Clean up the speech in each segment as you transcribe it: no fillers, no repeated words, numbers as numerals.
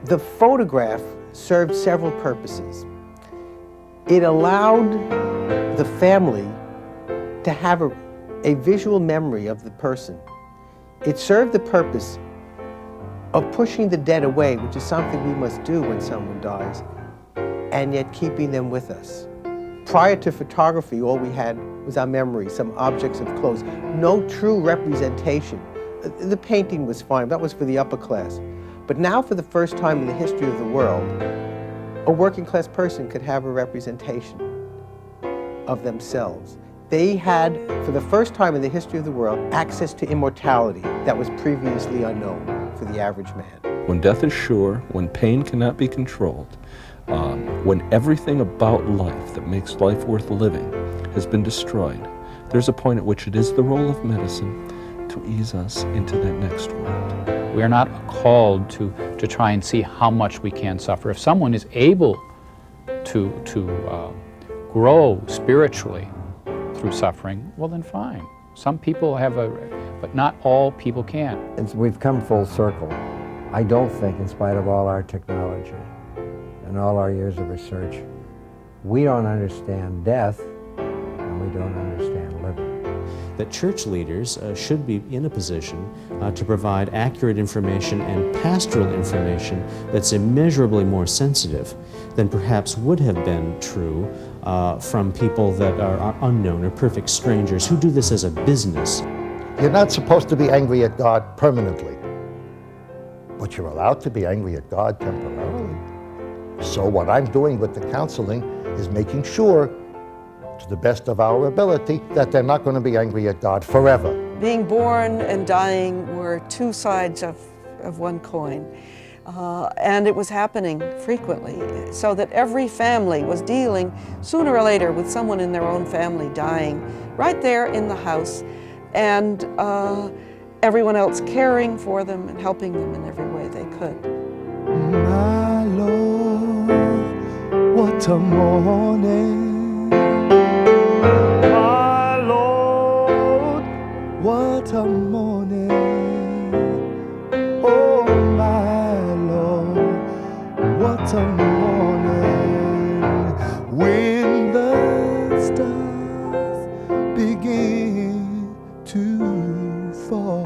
The photograph served several purposes. It allowed the family to have a visual memory of the person. It served the purpose of pushing the dead away, which is something we must do when someone dies, and yet keeping them with us. Prior to photography, all we had was our memory, some objects of clothes, no true representation. The painting was fine, that was for the upper class. But now, for the first time in the history of the world, a working class person could have a representation of themselves. They had, for the first time in the history of the world, access to immortality that was previously unknown for the average man. When death is sure, when pain cannot be controlled, when everything about life that makes life worth living has been destroyed, there's a point at which it is the role of medicine to ease us into that next world. We are not called to try and see how much we can suffer. If someone is able to grow spiritually through suffering, well then fine. Some people have but not all people can. We've come full circle. I don't think, in spite of all our technology and all our years of research, we don't understand death and we don't understand living. That church leaders should be in a position to provide accurate information and pastoral information that's immeasurably more sensitive than perhaps would have been true from people that are unknown or perfect strangers who do this as a business. You're not supposed to be angry at God permanently, but you're allowed to be angry at God temporarily. So what I'm doing with the counseling is making sure, to the best of our ability, that they're not going to be angry at God forever. Being born and dying were two sides of one coin. And it was happening frequently, so that every family was dealing sooner or later with someone in their own family dying right there in the house, and everyone else caring for them and helping them in every way they could. My Lord, what a morning. My Lord, what a morning. Oh, my Lord, what a morning. When the stars begin to fall.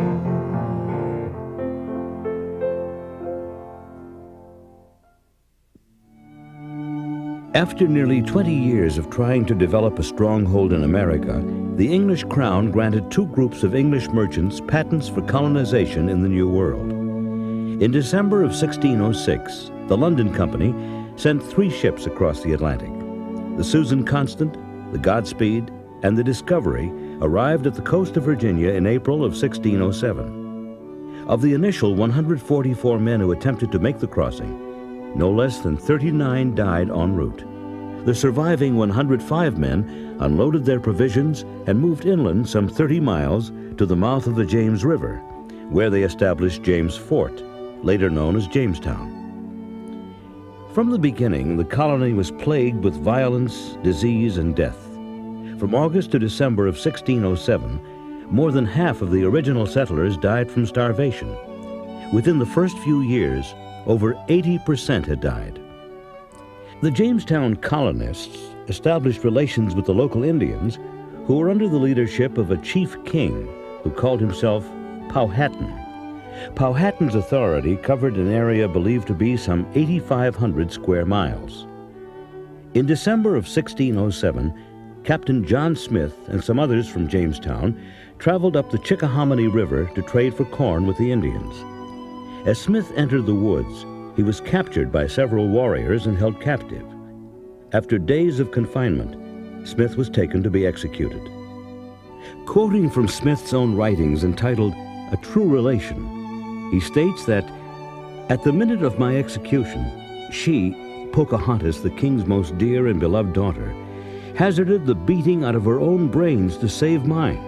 After nearly 20 years of trying to develop a stronghold in America, the English crown granted two groups of English merchants patents for colonization in the New World. In December of 1606, the London Company sent 3 ships across the Atlantic. The Susan Constant, the Godspeed, and the Discovery arrived at the coast of Virginia in April of 1607. Of the initial 144 men who attempted to make the crossing, no less than 39 died en route. The surviving 105 men unloaded their provisions and moved inland some 30 miles to the mouth of the James River, where they established James Fort, later known as Jamestown. From the beginning, the colony was plagued with violence, disease, and death. From August to December of 1607, more than half of the original settlers died from starvation. Within the first few years, over 80% had died. The Jamestown colonists established relations with the local Indians, who were under the leadership of a chief king who called himself Powhatan. Powhatan's authority covered an area believed to be some 8,500 square miles. In December of 1607, Captain John Smith and some others from Jamestown traveled up the Chickahominy River to trade for corn with the Indians. As Smith entered the woods, he was captured by several warriors and held captive. After days of confinement, Smith was taken to be executed. Quoting from Smith's own writings entitled A True Relation, he states that, "At the minute of my execution, she, Pocahontas, the king's most dear and beloved daughter, hazarded the beating out of her own brains to save mine.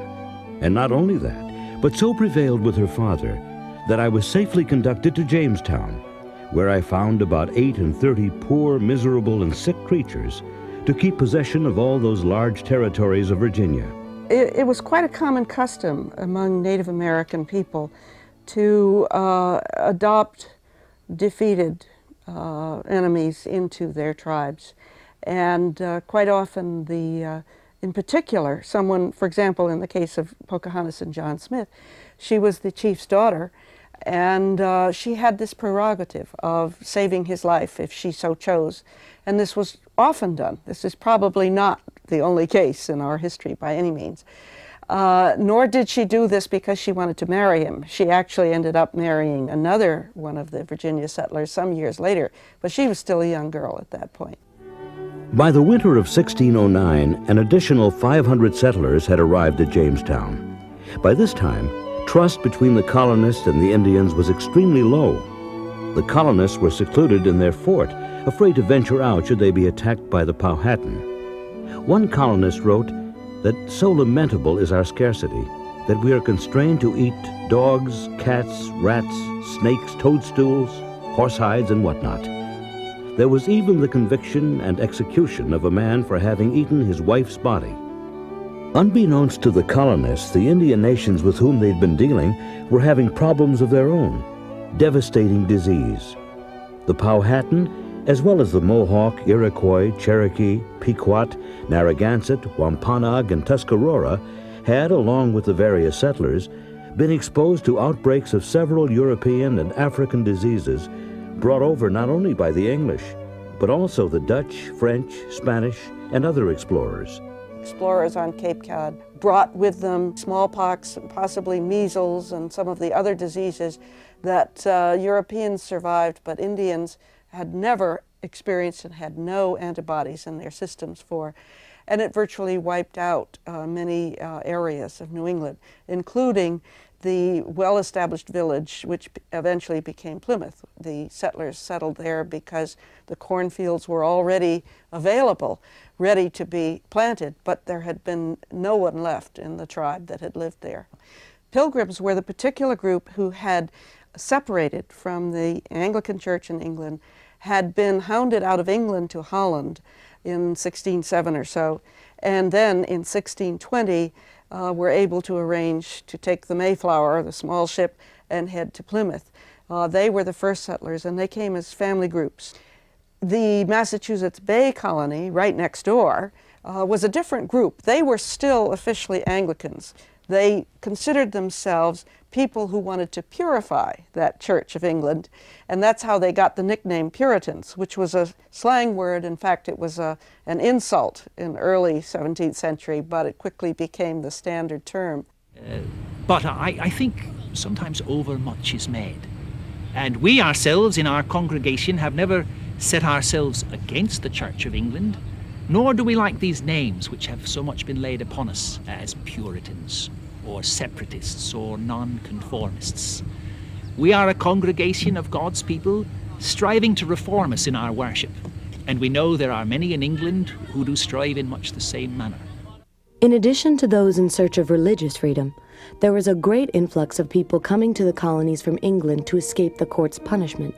And not only that, but so prevailed with her father that I was safely conducted to Jamestown, where I found about 38 poor, miserable, and sick creatures to keep possession of all those large territories of Virginia." It was quite a common custom among Native American people to adopt defeated enemies into their tribes. And quite often in particular, someone, for example, in the case of Pocahontas and John Smith, she was the chief's daughter, and she had this prerogative of saving his life if she so chose. And this was often done. This is probably not the only case in our history by any means. Nor did she do this because she wanted to marry him. She actually ended up marrying another one of the Virginia settlers some years later, but she was still a young girl at that point. By the winter of 1609, an additional 500 settlers had arrived at Jamestown. By this time, trust between the colonists and the Indians was extremely low. The colonists were secluded in their fort, afraid to venture out should they be attacked by the Powhatan. One colonist wrote that so lamentable is our scarcity that we are constrained to eat dogs, cats, rats, snakes, toadstools, horsehides, and whatnot. There was even the conviction and execution of a man for having eaten his wife's body. Unbeknownst to the colonists, the Indian nations with whom they'd been dealing were having problems of their own, devastating disease. The Powhatan, as well as the Mohawk, Iroquois, Cherokee, Pequot, Narragansett, Wampanoag, and Tuscarora, had, along with the various settlers, been exposed to outbreaks of several European and African diseases brought over not only by the English, but also the Dutch, French, Spanish, and other explorers. Explorers on Cape Cod brought with them smallpox, possibly measles, and some of the other diseases that Europeans survived, but Indians had never experienced and had no antibodies in their systems for. And it virtually wiped out many areas of New England, including the well-established village, which eventually became Plymouth. The settlers settled there because the cornfields were already available, ready to be planted, but there had been no one left in the tribe that had lived there. Pilgrims were the particular group who had separated from the Anglican Church in England, had been hounded out of England to Holland in 1607 or so, and then in 1620 were able to arrange to take the Mayflower, the small ship, and head to Plymouth. They were the first settlers, and they came as family groups. The Massachusetts Bay Colony, right next door, was a different group. They were still officially Anglicans. They considered themselves people who wanted to purify that Church of England, and that's how they got the nickname Puritans, which was a slang word. In fact, it was an insult in early 17th century, but it quickly became the standard term. But I think sometimes overmuch is made. And we ourselves in our congregation have never set ourselves against the Church of England, nor do we like these names which have so much been laid upon us as Puritans, or separatists, or nonconformists. We are a congregation of God's people striving to reform us in our worship, and we know there are many in England who do strive in much the same manner. In addition to those in search of religious freedom, there was a great influx of people coming to the colonies from England to escape the court's punishment.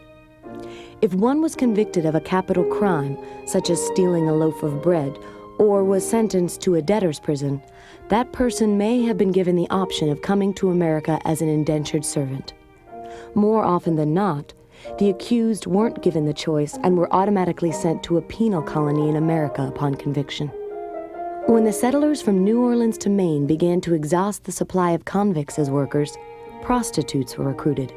If one was convicted of a capital crime, such as stealing a loaf of bread, or was sentenced to a debtor's prison, that person may have been given the option of coming to America as an indentured servant. More often than not, the accused weren't given the choice and were automatically sent to a penal colony in America upon conviction. When the settlers from New Orleans to Maine began to exhaust the supply of convicts as workers, prostitutes were recruited.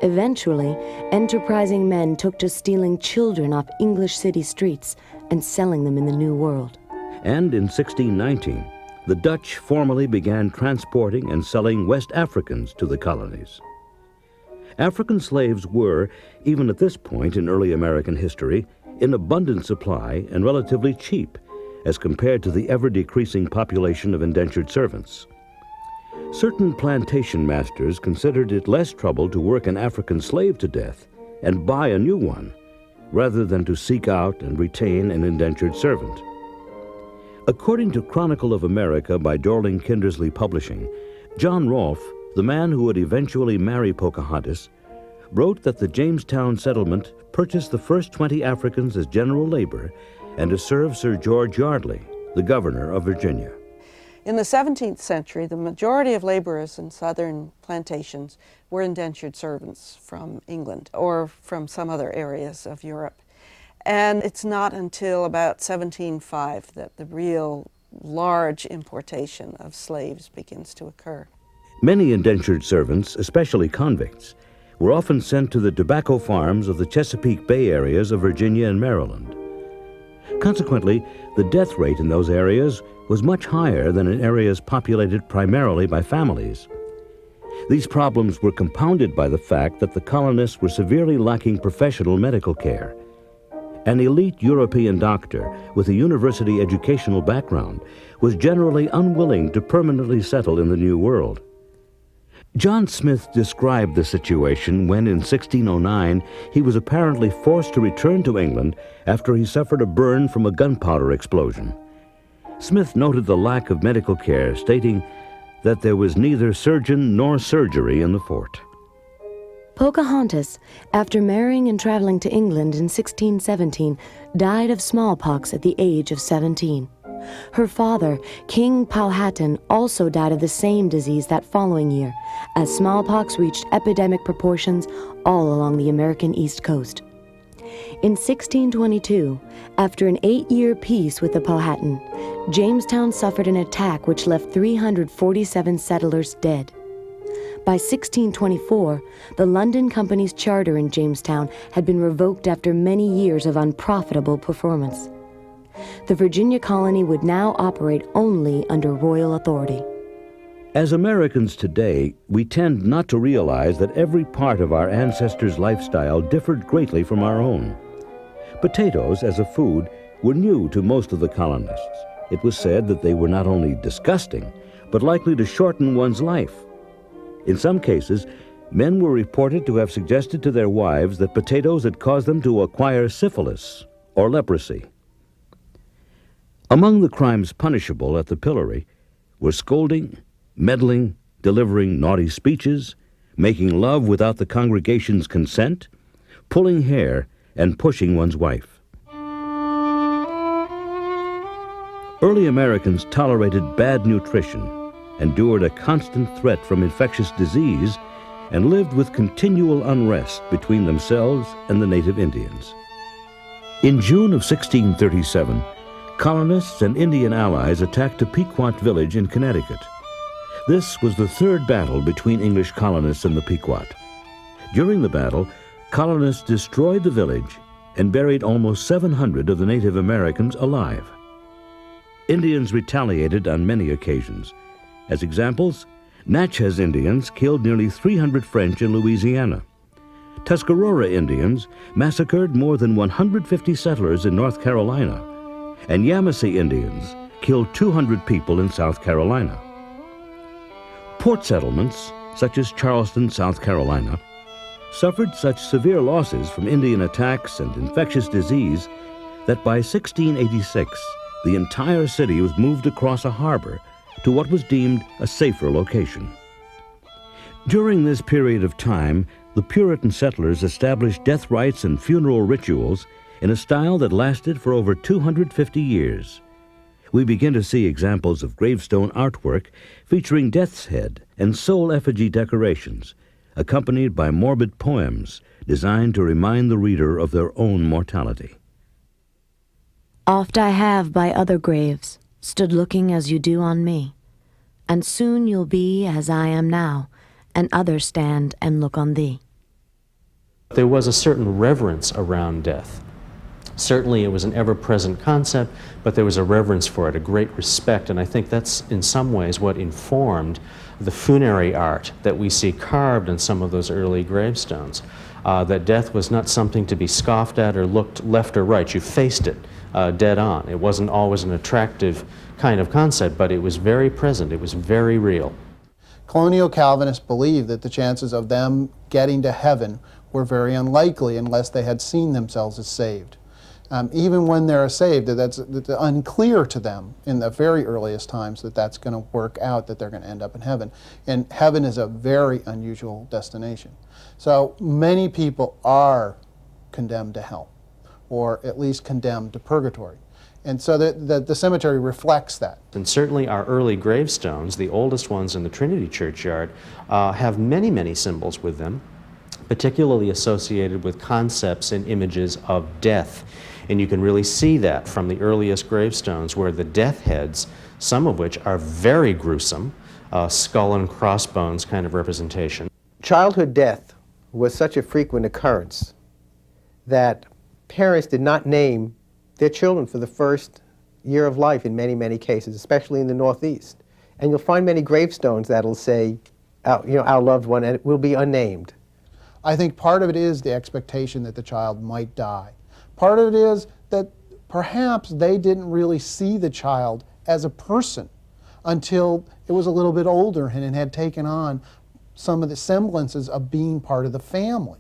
Eventually, enterprising men took to stealing children off English city streets and selling them in the New World. And in 1619, the Dutch formally began transporting and selling West Africans to the colonies. African slaves were, even at this point in early American history, in abundant supply and relatively cheap as compared to the ever-decreasing population of indentured servants. Certain plantation masters considered it less trouble to work an African slave to death and buy a new one, rather than to seek out and retain an indentured servant. According to Chronicle of America by Dorling Kindersley Publishing, John Rolfe, the man who would eventually marry Pocahontas, wrote that the Jamestown settlement purchased the first 20 Africans as general labor and to serve Sir George Yardley, the governor of Virginia. In the 17th century, the majority of laborers in southern plantations were indentured servants from England or from some other areas of Europe. And it's not until about 1705 that the real large importation of slaves begins to occur. Many indentured servants, especially convicts, were often sent to the tobacco farms of the Chesapeake Bay areas of Virginia and Maryland. Consequently, the death rate in those areas was much higher than in areas populated primarily by families. These problems were compounded by the fact that the colonists were severely lacking professional medical care. An elite European doctor with a university educational background was generally unwilling to permanently settle in the New World. John Smith described the situation when, in 1609, he was apparently forced to return to England after he suffered a burn from a gunpowder explosion. Smith noted the lack of medical care, stating that there was neither surgeon nor surgery in the fort. Pocahontas, after marrying and traveling to England in 1617, died of smallpox at the age of 17. Her father, King Powhatan, also died of the same disease that following year, as smallpox reached epidemic proportions all along the American East Coast. In 1622, after an 8-year peace with the Powhatan, Jamestown suffered an attack which left 347 settlers dead. By 1624, the London Company's charter in Jamestown had been revoked after many years of unprofitable performance. The Virginia colony would now operate only under royal authority. As Americans today, we tend not to realize that every part of our ancestors' lifestyle differed greatly from our own. Potatoes, as a food, were new to most of the colonists. It was said that they were not only disgusting, but likely to shorten one's life. In some cases, men were reported to have suggested to their wives that potatoes had caused them to acquire syphilis or leprosy. Among the crimes punishable at the pillory were scolding, meddling, delivering naughty speeches, making love without the congregation's consent, pulling hair, and pushing one's wife. Early Americans tolerated bad nutrition, endured a constant threat from infectious disease, and lived with continual unrest between themselves and the native Indians. In June of 1637, colonists and Indian allies attacked a Pequot village in Connecticut. This was the third battle between English colonists and the Pequot. During the battle, colonists destroyed the village and buried almost 700 of the Native Americans alive. Indians retaliated on many occasions. As examples, Natchez Indians killed nearly 300 French in Louisiana. Tuscarora Indians massacred more than 150 settlers in North Carolina, and Yamasee Indians killed 200 people in South Carolina. Port settlements, such as Charleston, South Carolina, suffered such severe losses from Indian attacks and infectious disease that by 1686, the entire city was moved across a harbor to what was deemed a safer location. During this period of time, the Puritan settlers established death rites and funeral rituals in a style that lasted for over 250 years. We begin to see examples of gravestone artwork featuring death's head and soul effigy decorations, accompanied by morbid poems designed to remind the reader of their own mortality. Oft I have by other graves stood looking as you do on me, and soon you'll be as I am now, and others stand and look on thee. There was a certain reverence around death. Certainly it was an ever-present concept, but there was a reverence for it, a great respect, and I think that's in some ways what informed the funerary art that we see carved in some of those early gravestones. That death was not something to be scoffed at or looked left or right. You faced it dead on. It wasn't always an attractive kind of concept, but it was very present. It was very real. Colonial Calvinists believed that the chances of them getting to heaven were very unlikely unless they had seen themselves as saved. Even when they're saved, that's unclear to them in the very earliest times that that's going to work out, that they're going to end up in heaven. And heaven is a very unusual destination. So many people are condemned to hell, or at least condemned to purgatory. And so the cemetery reflects that. And certainly our early gravestones, the oldest ones in the Trinity Churchyard, have many, many symbols with them, particularly associated with concepts and images of death. And you can really see that from the earliest gravestones, where the death heads, some of which are very gruesome, skull and crossbones kind of representation. Childhood death was such a frequent occurrence that parents did not name their children for the first year of life in many, many cases, especially in the Northeast. And you'll find many gravestones that'll say, our loved one, and it will be unnamed. I think part of it is the expectation that the child might die. Part of it is that perhaps they didn't really see the child as a person until it was a little bit older and it had taken on some of the semblances of being part of the family.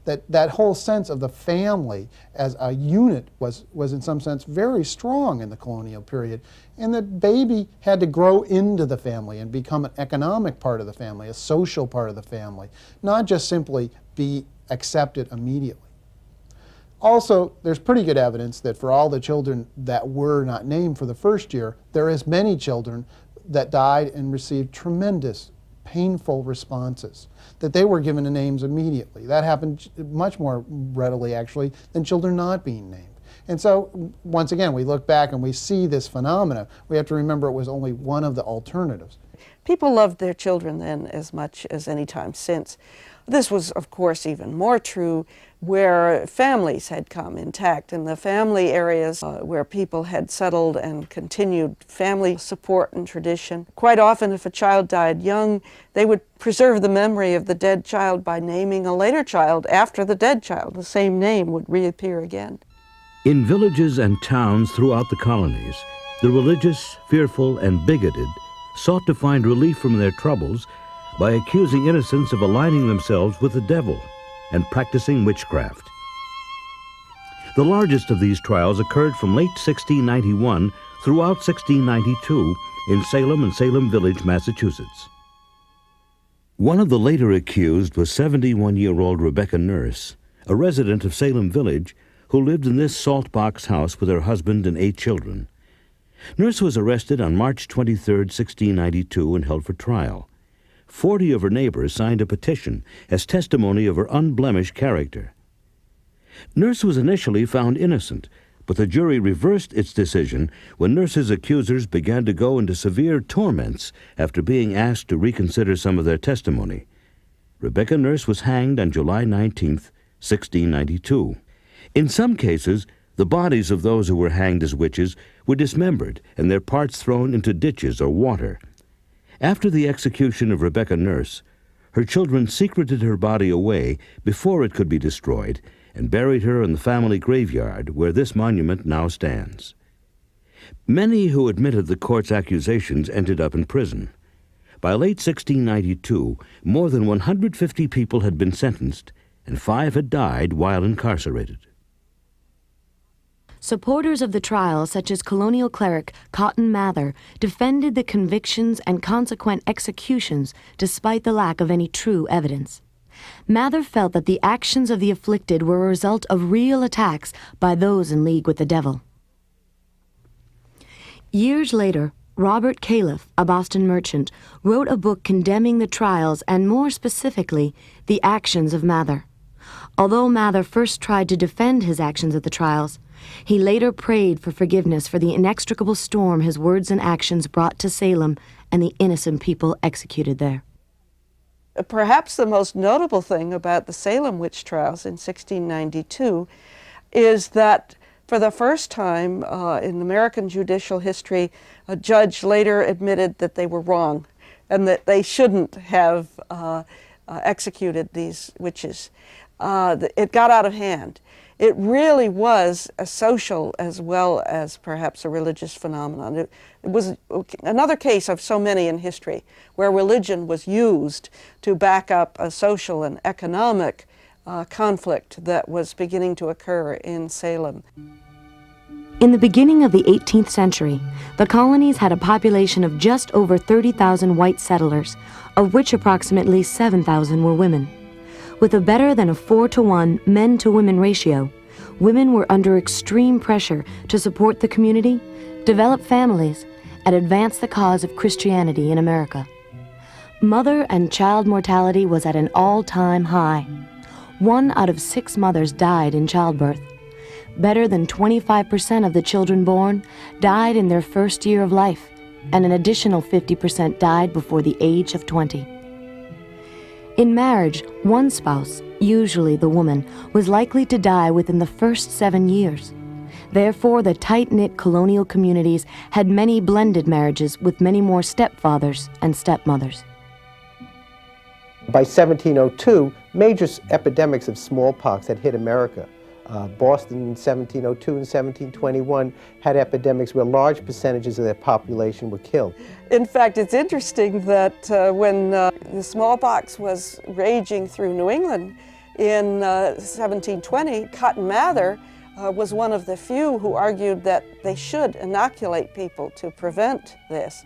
That whole sense of the family as a unit was in some sense very strong in the colonial period, and that baby had to grow into the family and become an economic part of the family, a social part of the family, not just simply be accepted immediately. Also, there's pretty good evidence that for all the children that were not named for the first year, there is many children that died and received tremendous painful responses, that they were given the names immediately. That happened much more readily, actually, than children not being named. And so, once again, we look back and we see this phenomena. We have to remember it was only one of the alternatives. People loved their children then as much as any time since. This was, of course, even more true where families had come intact, in the family areas where people had settled and continued family support and tradition. Quite often, if a child died young, they would preserve the memory of the dead child by naming a later child after the dead child. The same name would reappear again. In villages and towns throughout the colonies, the religious, fearful, and bigoted sought to find relief from their troubles by accusing innocents of aligning themselves with the devil and practicing witchcraft. The largest of these trials occurred from late 1691 throughout 1692 in Salem and Salem Village, Massachusetts. One of the later accused was 71-year-old Rebecca Nurse, a resident of Salem Village who lived in this salt box house with her husband and 8 children. Nurse was arrested on March 23, 1692 and held for trial. 40 of her neighbors signed a petition as testimony of her unblemished character. Nurse was initially found innocent, but the jury reversed its decision when Nurse's accusers began to go into severe torments after being asked to reconsider some of their testimony. Rebecca Nurse was hanged on July 19, 1692. In some cases, the bodies of those who were hanged as witches were dismembered and their parts thrown into ditches or water. After the execution of Rebecca Nurse, her children secreted her body away before it could be destroyed and buried her in the family graveyard where this monument now stands. Many who admitted the court's accusations ended up in prison. By late 1692, more than 150 people had been sentenced and 5 had died while incarcerated. Supporters of the trial, such as colonial cleric Cotton Mather, defended the convictions and consequent executions despite the lack of any true evidence. Mather felt that the actions of the afflicted were a result of real attacks by those in league with the devil. Years later, Robert Califf, a Boston merchant, wrote a book condemning the trials and, more specifically, the actions of Mather. Although Mather first tried to defend his actions at the trials, he later prayed for forgiveness for the inextricable storm his words and actions brought to Salem and the innocent people executed there. Perhaps the most notable thing about the Salem witch trials in 1692 is that for the first time in American judicial history, a judge later admitted that they were wrong and that they shouldn't have executed these witches. It got out of hand. It really was a social as well as perhaps a religious phenomenon. It was another case of so many in history where religion was used to back up a social and economic conflict that was beginning to occur in Salem. In the beginning of the 18th century, the colonies had a population of just over 30,000 white settlers, of which approximately 7,000 were women. With a better than a 4-to-1 men-to-women ratio, women were under extreme pressure to support the community, develop families, and advance the cause of Christianity in America. Mother and child mortality was at an all-time high. 1 out of 6 mothers died in childbirth. Better than 25% of the children born died in their first year of life, and an additional 50% died before the age of 20. In marriage, one spouse, usually the woman, was likely to die within the first 7 years. Therefore, the tight-knit colonial communities had many blended marriages with many more stepfathers and stepmothers. By 1702, major epidemics of smallpox had hit America. Boston in 1702 and 1721 had epidemics where large percentages of their population were killed. In fact, it's interesting that when the smallpox was raging through New England in 1720, Cotton Mather was one of the few who argued that they should inoculate people to prevent this.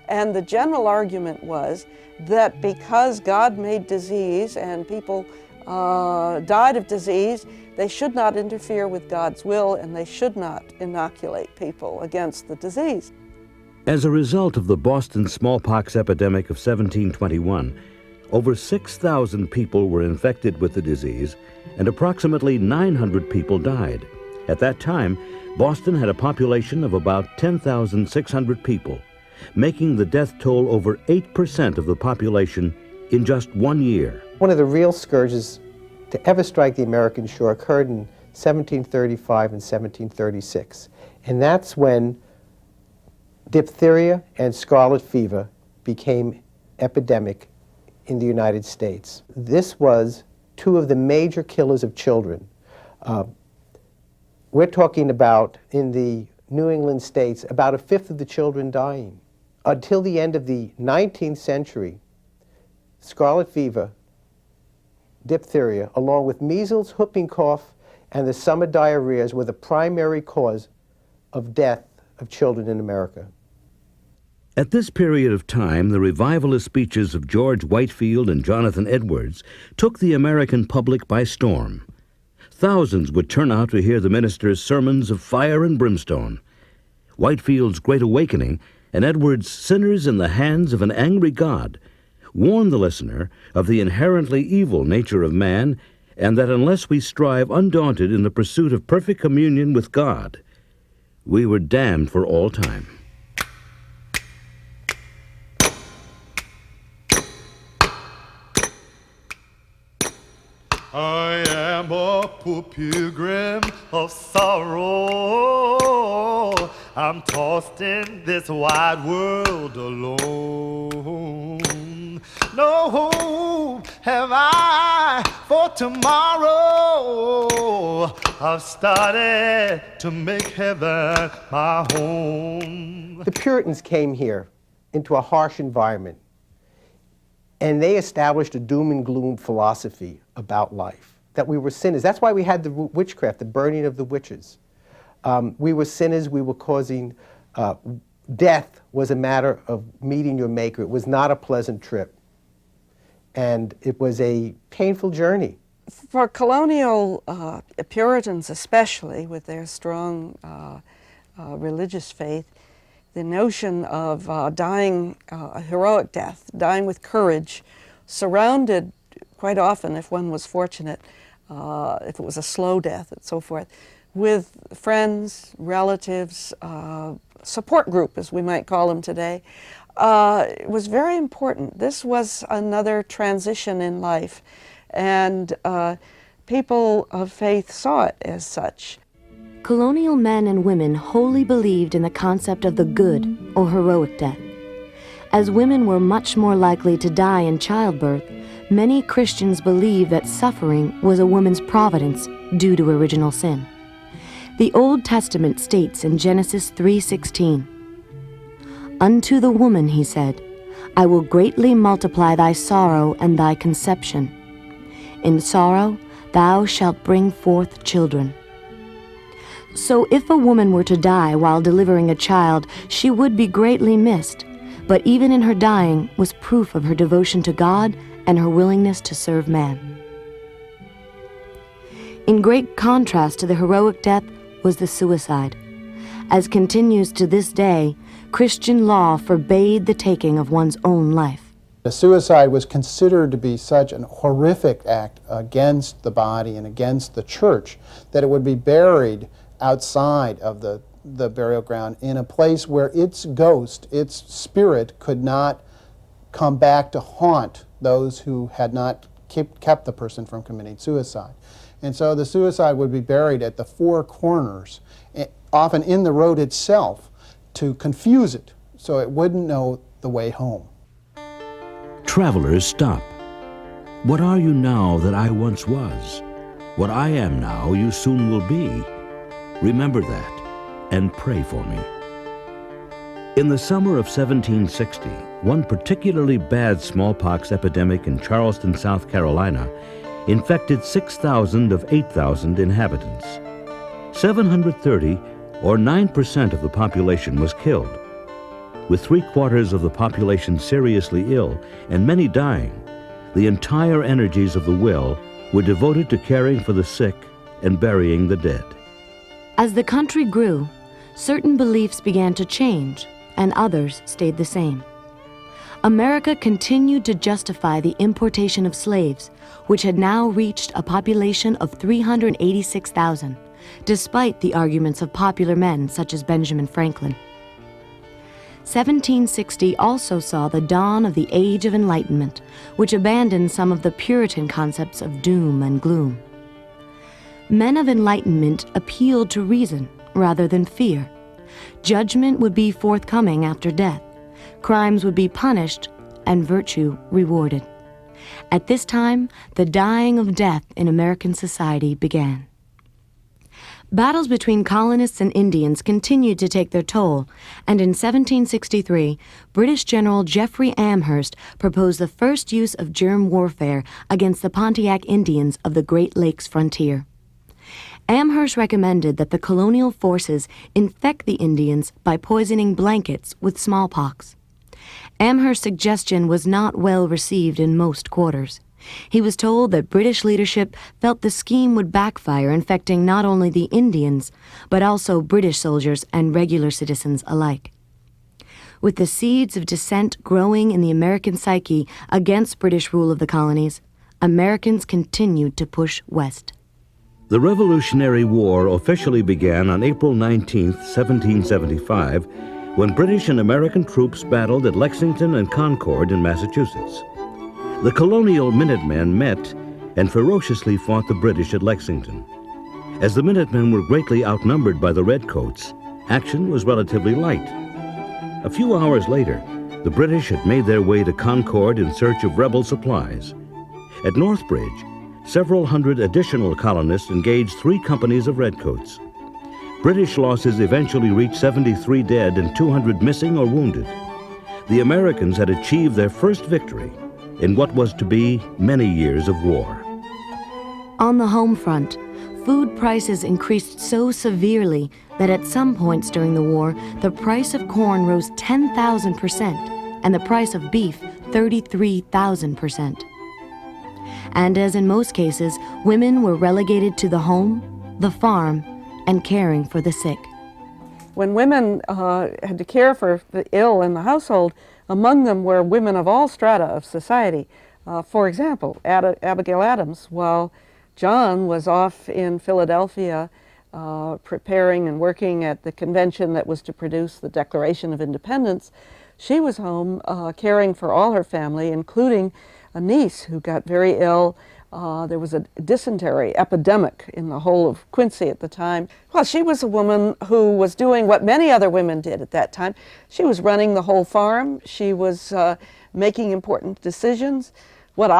And the general argument was that because God made disease and people died of disease, they should not interfere with God's will and they should not inoculate people against the disease. As a result of the Boston smallpox epidemic of 1721, over 6,000 people were infected with the disease and approximately 900 people died. At that time, Boston had a population of about 10,600 people, making the death toll over 8% of the population in just 1 year. One of the real scourges to ever strike the American shore occurred in 1735 and 1736. And that's when diphtheria and scarlet fever became epidemic in the United States. This was 2 of the major killers of children. We're talking about, in the New England states, about 1/5 of the children dying. Until the end of the 19th century, scarlet fever, diphtheria, along with measles, whooping cough, and the summer diarrheas were the primary cause of death of children in America. At this period of time, the revivalist speeches of George Whitefield and Jonathan Edwards took the American public by storm. Thousands would turn out to hear the minister's sermons of fire and brimstone. Whitefield's Great Awakening and Edwards' Sinners in the Hands of an Angry God warn the listener of the inherently evil nature of man, and that unless we strive undaunted in the pursuit of perfect communion with God, we were damned for all time. I am a poor pilgrim of sorrow. I'm tossed in this wide world alone. No hope have I for tomorrow. I've started to make heaven my home. The Puritans came here into a harsh environment, and they established a doom and gloom philosophy about life, that we were sinners. That's why we had the witchcraft, the burning of the witches. We were sinners, we were causing, death was a matter of meeting your maker. It was not a pleasant trip. And it was a painful journey. For colonial Puritans especially, with their strong religious faith, the notion of dying a heroic death, dying with courage, surrounded quite often, if one was fortunate, if it was a slow death and so forth, with friends, relatives, support group, as we might call them today, it was very important. This was another transition in life, and people of faith saw it as such. Colonial men and women wholly believed in the concept of the good or heroic death. As women were much more likely to die in childbirth, many Christians believed that suffering was a woman's providence due to original sin. The Old Testament states in Genesis 3:16, "Unto the woman, he said, I will greatly multiply thy sorrow and thy conception. In sorrow thou shalt bring forth children." So if a woman were to die while delivering a child, she would be greatly missed, but even in her dying was proof of her devotion to God and her willingness to serve man. In great contrast to the heroic death was the suicide. As continues to this day, Christian law forbade the taking of one's own life. The suicide was considered to be such an horrific act against the body and against the church that it would be buried outside of the burial ground in a place where its ghost, its spirit, could not come back to haunt those who had not kept the person from committing suicide. And so the suicide would be buried at the four corners, often in the road itself, to confuse it so it wouldn't know the way home. Travelers stop. What are you now that I once was? What I am now you soon will be. Remember that and pray for me. In the summer of 1760, one particularly bad smallpox epidemic in Charleston, South Carolina, infected 6,000 of 8,000 inhabitants. 730, or 9% of the population, was killed. With 3/4 of the population seriously ill and many dying, the entire energies of the will were devoted to caring for the sick and burying the dead. As the country grew, certain beliefs began to change and others stayed the same. America continued to justify the importation of slaves, which had now reached a population of 386,000, despite the arguments of popular men such as Benjamin Franklin. 1760 also saw the dawn of the Age of Enlightenment, which abandoned some of the Puritan concepts of doom and gloom. Men of enlightenment appealed to reason rather than fear. Judgment would be forthcoming after death. Crimes would be punished and virtue rewarded. At this time, the dying of death in American society began. Battles between colonists and Indians continued to take their toll, and in 1763, British General Jeffrey Amherst proposed the first use of germ warfare against the Pontiac Indians of the Great Lakes frontier. Amherst recommended that the colonial forces infect the Indians by poisoning blankets with smallpox. Amherst's suggestion was not well received in most quarters. He was told that British leadership felt the scheme would backfire, infecting not only the Indians, but also British soldiers and regular citizens alike. With the seeds of dissent growing in the American psyche against British rule of the colonies, Americans continued to push west. The Revolutionary War officially began on April 19, 1775, when British and American troops battled at Lexington and Concord in Massachusetts. The colonial Minutemen met and ferociously fought the British at Lexington. As the Minutemen were greatly outnumbered by the Redcoats, action was relatively light. A few hours later, the British had made their way to Concord in search of rebel supplies. At Northbridge, several hundred additional colonists engaged 3 companies of Redcoats. British losses eventually reached 73 dead and 200 missing or wounded. The Americans had achieved their first victory in what was to be many years of war. On the home front, food prices increased so severely that at some points during the war, the price of corn rose 10,000% and the price of beef 33,000%. And as in most cases, women were relegated to the home, the farm, and caring for the sick. When women had to care for the ill in the household, among them were women of all strata of society. For example, Abigail Adams, while John was off in Philadelphia preparing and working at the convention that was to produce the Declaration of Independence, she was home caring for all her family, including a niece who got very ill. There was a dysentery epidemic in the whole of Quincy at the time. Well, she was a woman who was doing what many other women did at that time. She was running the whole farm. She was making important decisions. One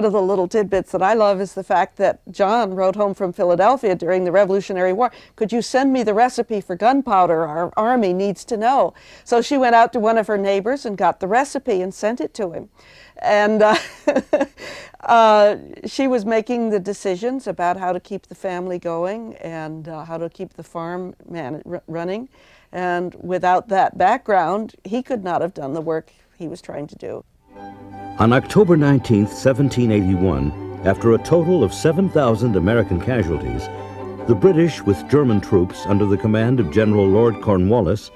of the little tidbits that I love is the fact that John wrote home from Philadelphia during the Revolutionary War, "Could you send me the recipe for gunpowder? Our army needs to know." So she went out to one of her neighbors and got the recipe and sent it to him. And she was making the decisions about how to keep the family going and how to keep the farm running. And without that background, he could not have done the work he was trying to do. On October 19, 1781, After a total of 7,000 American casualties, the British, with German troops under the command of General Lord Cornwallis,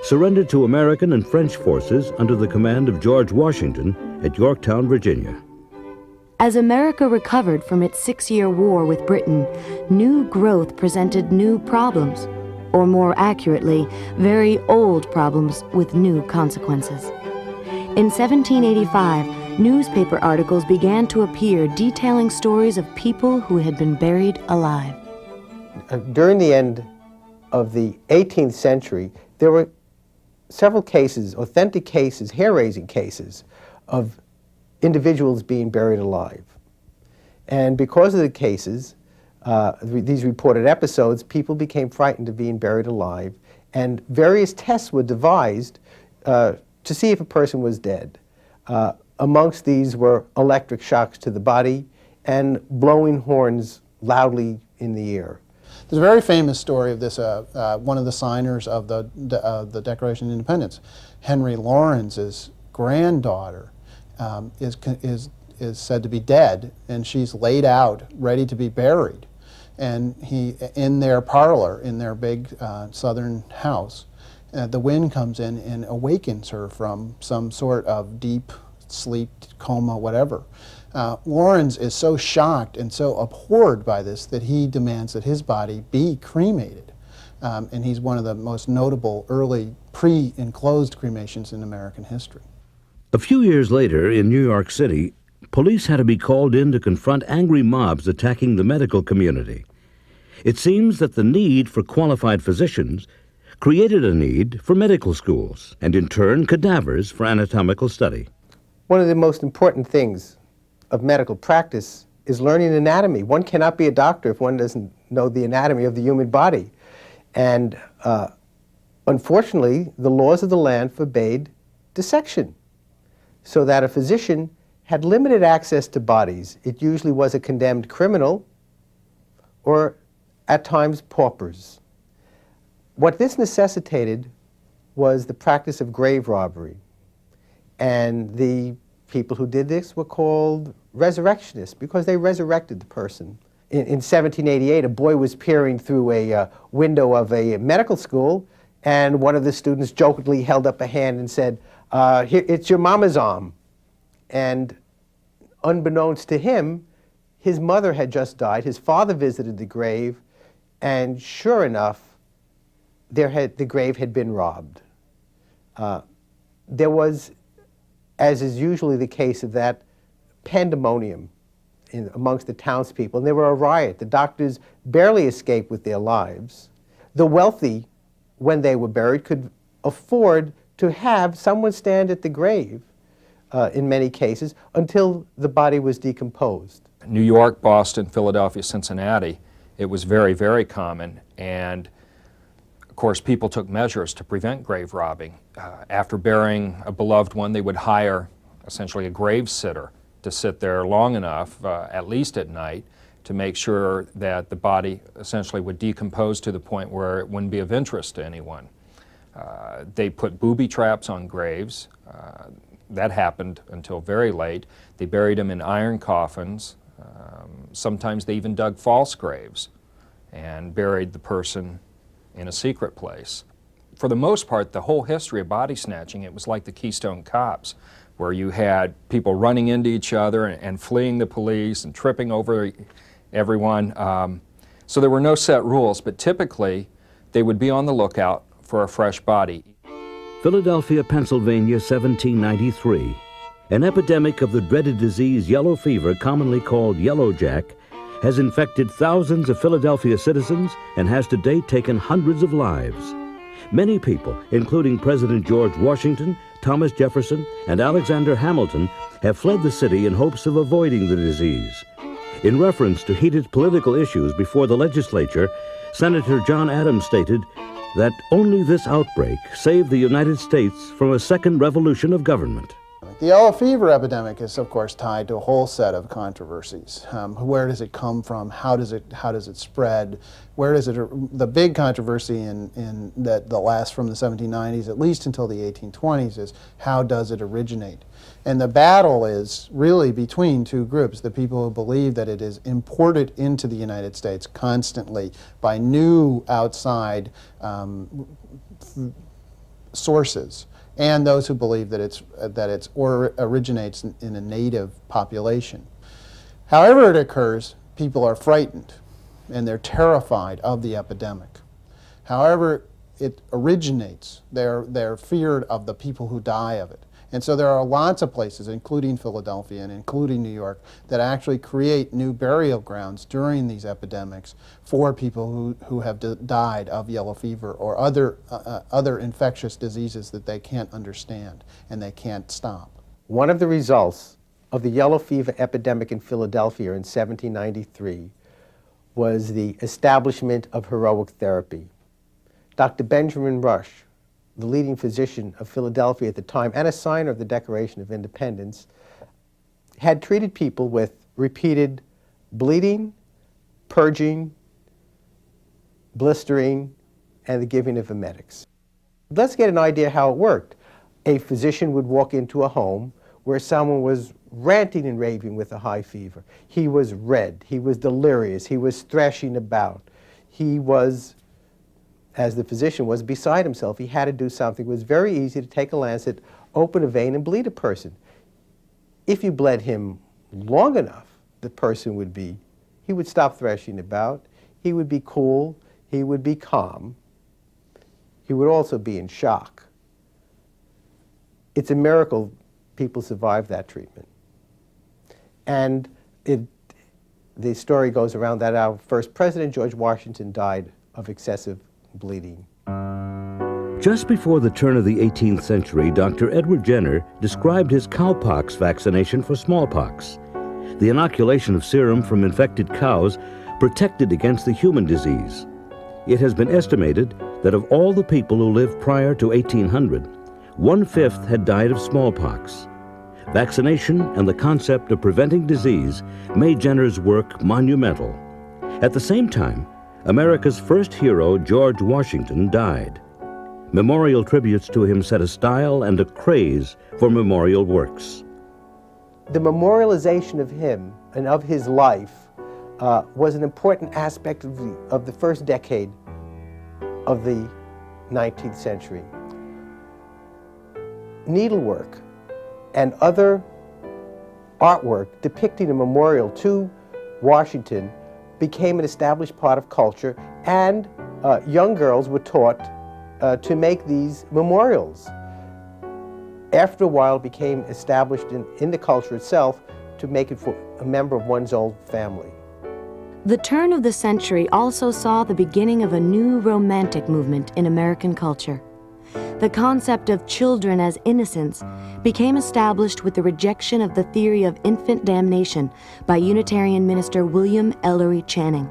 surrendered to American and French forces under the command of George Washington at Yorktown, Virginia. As America recovered from its 6-year war with Britain, new growth presented new problems, or more accurately, very old problems with new consequences. In 1785, newspaper articles began to appear detailing stories of people who had been buried alive. During the end of the 18th century, there were several cases, authentic cases, hair-raising cases, of individuals being buried alive. And because of the cases, these reported episodes, people became frightened of being buried alive, and various tests were devised to see if a person was dead. Amongst these were electric shocks to the body and blowing horns loudly in the air. There's a very famous story of this, one of the signers of the Declaration of Independence, Henry Lawrence's granddaughter, is said to be dead, and she's laid out, ready to be buried. And he, in their parlor, in their big southern house, the wind comes in and awakens her from some sort of deep sleep, coma, whatever. Lawrence is so shocked and so abhorred by this that he demands that his body be cremated. And he's one of the most notable early pre-enclosed cremations in American history. A few years later, in New York City, police had to be called in to confront angry mobs attacking the medical community. It seems that the need for qualified physicians created a need for medical schools, and in turn, cadavers for anatomical study. One of the most important things of medical practice is learning anatomy. One cannot be a doctor if one doesn't know the anatomy of the human body. And unfortunately, the laws of the land forbade dissection, so that a physician had limited access to bodies. It usually was a condemned criminal or, at times, paupers. What this necessitated was the practice of grave robbery. And the people who did this were called resurrectionists because they resurrected the person. In 1788, a boy was peering through a window of a medical school, and one of the students jokingly held up a hand and said, "Here, it's your mama's arm." And unbeknownst to him, his mother had just died. His father visited the grave, and sure enough, the grave had been robbed. There was, as is usually the case of that, pandemonium amongst the townspeople, and there were a riot. The doctors barely escaped with their lives. The wealthy, when they were buried, could afford to have someone stand at the grave, in many cases, until the body was decomposed. New York, Boston, Philadelphia, Cincinnati, it was very, very common, and of course people took measures to prevent grave robbing. After burying a beloved one, they would hire essentially a grave sitter to sit there long enough, at least at night, to make sure that the body essentially would decompose to the point where it wouldn't be of interest to anyone. They put booby traps on graves. That happened until very late. They buried them in iron coffins. Sometimes they even dug false graves and buried the person in a secret place. For the most part, the whole history of body snatching, it was like the Keystone Cops, where you had people running into each other and fleeing the police and tripping over everyone. So there were no set rules, but typically they would be on the lookout for a fresh body. Philadelphia, Pennsylvania, 1793. An epidemic of the dreaded disease yellow fever, commonly called yellow jack, has infected thousands of Philadelphia citizens and has to date taken hundreds of lives. Many people, including President George Washington, Thomas Jefferson, and Alexander Hamilton, have fled the city in hopes of avoiding the disease. In reference to heated political issues before the legislature, Senator John Adams stated that only this outbreak saved the United States from a second revolution of government. epidemic. The yellow fever epidemic is, of course, tied to a whole set of controversies. Where does it come from? How does it spread? Where does it? The big controversy in that lasts from the 1790s at least until the 1820s is how does it originate? And the battle is really between two groups: the people who believe that it is imported into the United States constantly by new outside sources, and those who believe that it originates in a native population. However it occurs, people are frightened and they're terrified of the epidemic. However it originates, they're feared of the people who die of it. And so there are lots of places, including Philadelphia and including New York, that actually create new burial grounds during these epidemics for people who have died of yellow fever or other infectious diseases that they can't understand and they can't stop. One of the results of the yellow fever epidemic in Philadelphia in 1793 was the establishment of heroic therapy. Dr. Benjamin Rush, the leading physician of Philadelphia at the time and a signer of the Declaration of Independence, had treated people with repeated bleeding, purging, blistering, and the giving of emetics. Let's get an idea how it worked. A physician would walk into a home where someone was ranting and raving with a high fever. He was red, he was delirious, he was thrashing about, he was, as the physician was, beside himself. He had to do something. It was very easy to take a lancet, open a vein, and bleed a person. If you bled him long enough, the person he would stop thrashing about, he would be cool, he would be calm, he would also be in shock. It's a miracle people survived that treatment. And the story goes around that our first president, George Washington, died of excessive bleeding. Just before the turn of the 18th century, Dr. Edward Jenner described his cowpox vaccination for smallpox. The inoculation of serum from infected cows protected against the human disease. It has been estimated that of all the people who lived prior to 1800, 1/5 had died of smallpox. Vaccination and the concept of preventing disease made Jenner's work monumental. At the same time, America's first hero, George Washington, died. Memorial tributes to him set a style and a craze for memorial works. The memorialization of him and of his life was an important aspect of the first decade of the 19th century. Needlework and other artwork depicting a memorial to Washington became an established part of culture, and young girls were taught to make these memorials. After a while, it became established in the culture itself to make it for a member of one's own family. The turn of the century also saw the beginning of a new romantic movement in American culture. The concept of children as innocents became established with the rejection of the theory of infant damnation by Unitarian minister William Ellery Channing.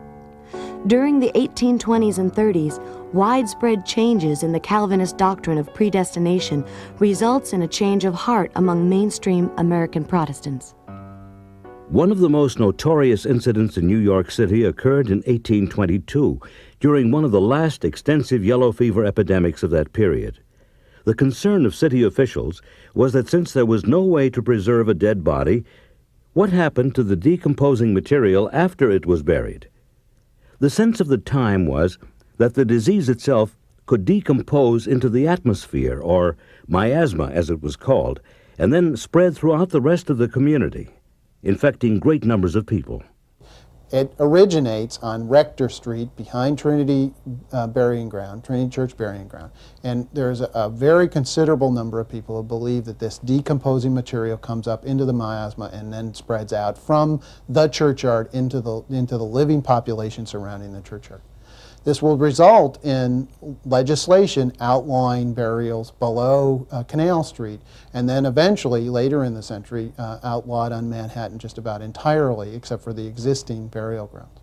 During the 1820s and 30s, widespread changes in the Calvinist doctrine of predestination results in a change of heart among mainstream American Protestants. One of the most notorious incidents in New York City occurred in 1822, during one of the last extensive yellow fever epidemics of that period. The concern of city officials was that since there was no way to preserve a dead body, what happened to the decomposing material after it was buried? The sense of the time was that the disease itself could decompose into the atmosphere, or miasma as it was called, and then spread throughout the rest of the community, infecting great numbers of people. It originates on Rector Street behind Trinity Burying Ground, Trinity Church Burying Ground. And there's a very considerable number of people who believe that this decomposing material comes up into the miasma and then spreads out from the churchyard into the living population surrounding the churchyard. This will result in legislation outlawing burials below Canal Street, and then eventually, later in the century, outlawed on Manhattan just about entirely, except for the existing burial grounds.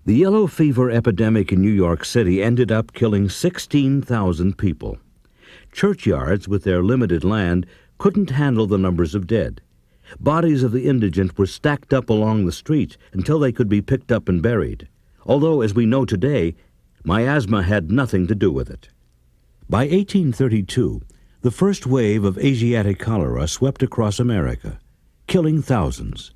The yellow fever epidemic in New York City ended up killing 16,000 people. Churchyards, with their limited land, couldn't handle the numbers of dead. Bodies of the indigent were stacked up along the street until they could be picked up and buried, although, as we know today, miasma had nothing to do with it. By 1832, the first wave of Asiatic cholera swept across America, killing thousands.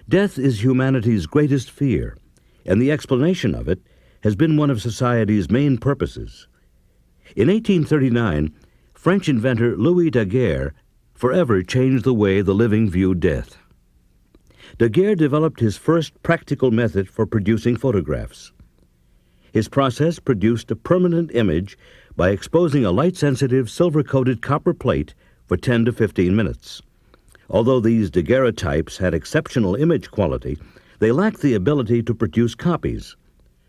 Death is humanity's greatest fear, and the explanation of it has been one of society's main purposes. In 1839, French inventor Louis Daguerre forever changed the way the living viewed death. Daguerre developed his first practical method for producing photographs. His process produced a permanent image by exposing a light-sensitive silver-coated copper plate for 10 to 15 minutes. Although these daguerreotypes had exceptional image quality, they lacked the ability to produce copies.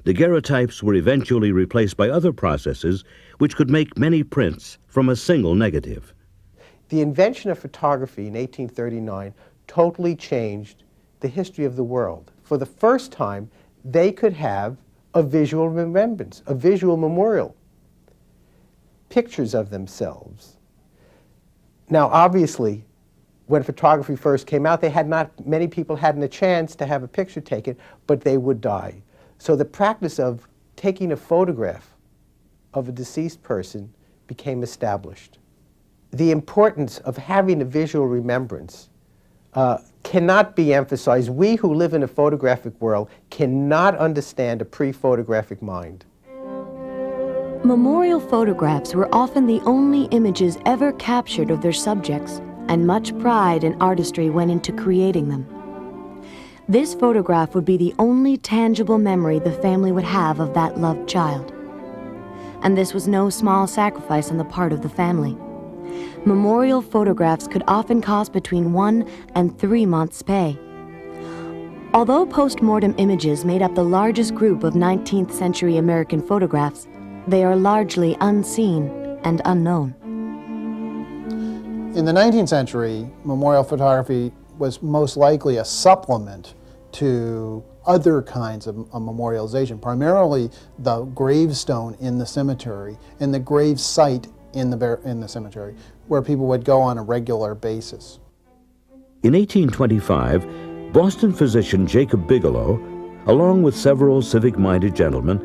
Daguerreotypes were eventually replaced by other processes which could make many prints from a single negative. The invention of photography in 1839 totally changed the history of the world. For the first time, they could have a visual remembrance, a visual memorial, pictures of themselves. Now, obviously, when photography first came out, many people hadn't a chance to have a picture taken, but they would die. So the practice of taking a photograph of a deceased person became established. The importance of having a visual remembrance cannot be emphasized. We who live in a photographic world cannot understand a pre-photographic mind. Memorial photographs were often the only images ever captured of their subjects, and much pride and artistry went into creating them. This photograph would be the only tangible memory the family would have of that loved child. And this was no small sacrifice on the part of the family. Memorial photographs could often cost between 1 and 3 months' pay. Although post-mortem images made up the largest group of 19th century American photographs, they are largely unseen and unknown. In the 19th century, memorial photography was most likely a supplement to other kinds of memorialization, primarily the gravestone in the cemetery and the grave site in the cemetery, where people would go on a regular basis. In 1825, Boston physician Jacob Bigelow, along with several civic-minded gentlemen,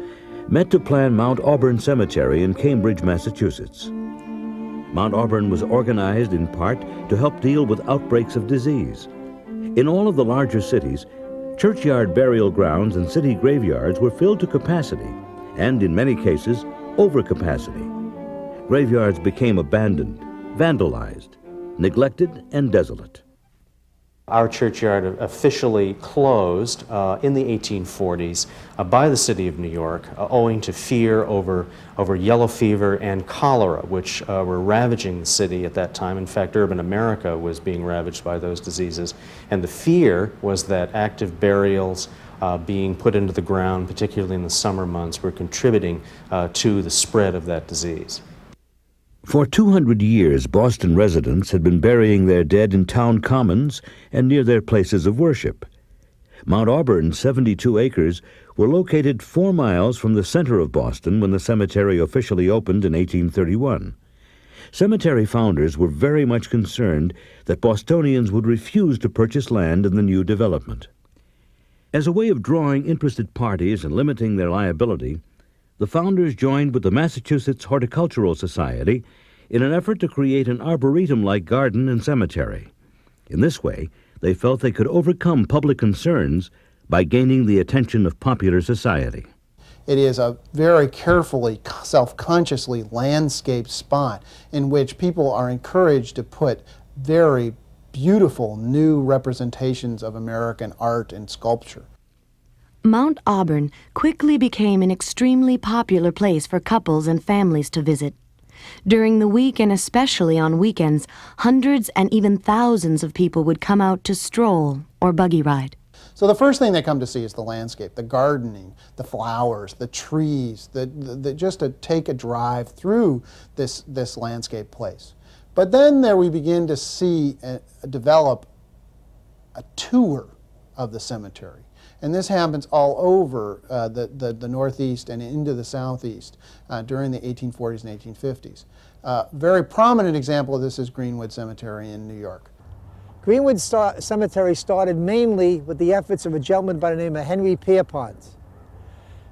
met to plan Mount Auburn Cemetery in Cambridge, Massachusetts. Mount Auburn was organized in part to help deal with outbreaks of disease. In all of the larger cities, churchyard burial grounds and city graveyards were filled to capacity, and in many cases, over capacity. Graveyards became abandoned, vandalized, neglected, and desolate. Our churchyard officially closed in the 1840s by the city of New York owing to fear over yellow fever and cholera, which were ravaging the city at that time. In fact, urban America was being ravaged by those diseases. And the fear was that active burials being put into the ground, particularly in the summer months, were contributing to the spread of that disease. For 200 years, Boston residents had been burying their dead in town commons and near their places of worship. Mount Auburn's 72 acres were located 4 miles from the center of Boston when the cemetery officially opened in 1831. Cemetery founders were very much concerned that Bostonians would refuse to purchase land in the new development. As a way of drawing interested parties and limiting their liability, the founders joined with the Massachusetts Horticultural Society in an effort to create an arboretum-like garden and cemetery. In this way, they felt they could overcome public concerns by gaining the attention of popular society. It is a very carefully, self-consciously landscaped spot in which people are encouraged to put very beautiful new representations of American art and sculpture. Mount Auburn quickly became an extremely popular place for couples and families to visit. During the week and especially on weekends, hundreds and even thousands of people would come out to stroll or buggy ride. So the first thing they come to see is the landscape, the gardening, the flowers, the trees, just to take a drive through this landscape place. But then there we begin to develop a tour of the cemetery. And this happens all over the Northeast and into the Southeast during the 1840s and 1850s. Very prominent example of this is Greenwood Cemetery in New York. Greenwood Cemetery started mainly with the efforts of a gentleman by the name of Henry Pierpont.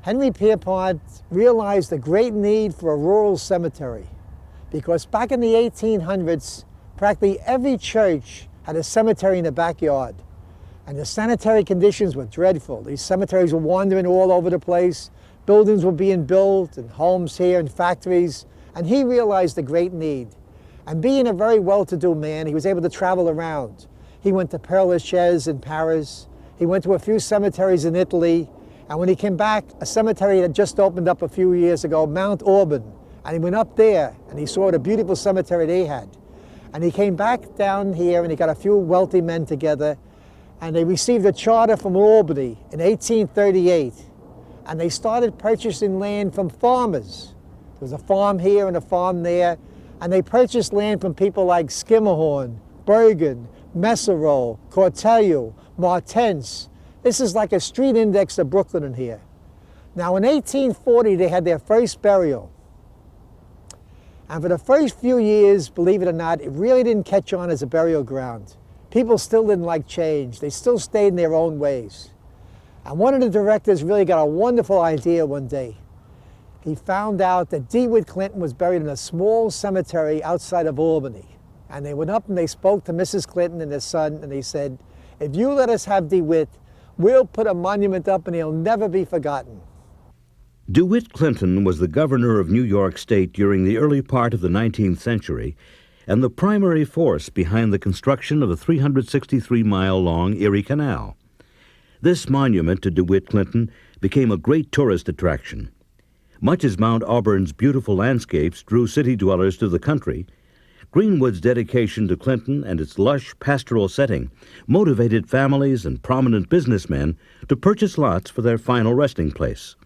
Henry Pierpont realized the great need for a rural cemetery because back in the 1800s, practically every church had a cemetery in the backyard. And the sanitary conditions were dreadful. These cemeteries were wandering all over the place. Buildings were being built and homes here and factories. And he realized the great need. And being a very well-to-do man, he was able to travel around. He went to Père Lachaise in Paris. He went to a few cemeteries in Italy. And when he came back, a cemetery that just opened up a few years ago, Mount Auburn. And he went up there and he saw the beautiful cemetery they had. And he came back down here and he got a few wealthy men together and they received a charter from Albany in 1838. And they started purchasing land from farmers. There was a farm here and a farm there. And they purchased land from people like Skimmerhorn, Bergen, Messerow, Cortello, Martens. This is like a street index of Brooklyn in here. Now in 1840, they had their first burial. And for the first few years, believe it or not, it really didn't catch on as a burial ground. People still didn't like change. They still stayed in their own ways. And one of the directors really got a wonderful idea one day. He found out that DeWitt Clinton was buried in a small cemetery outside of Albany. And they went up and they spoke to Mrs. Clinton and his son, and they said, if you let us have DeWitt, we'll put a monument up and he'll never be forgotten. DeWitt Clinton was the governor of New York State during the early part of the 19th century and the primary force behind the construction of the 363-mile-long Erie Canal. This monument to DeWitt Clinton became a great tourist attraction. Much as Mount Auburn's beautiful landscapes drew city dwellers to the country, Greenwood's dedication to Clinton and its lush pastoral setting motivated families and prominent businessmen to purchase lots for their final resting place.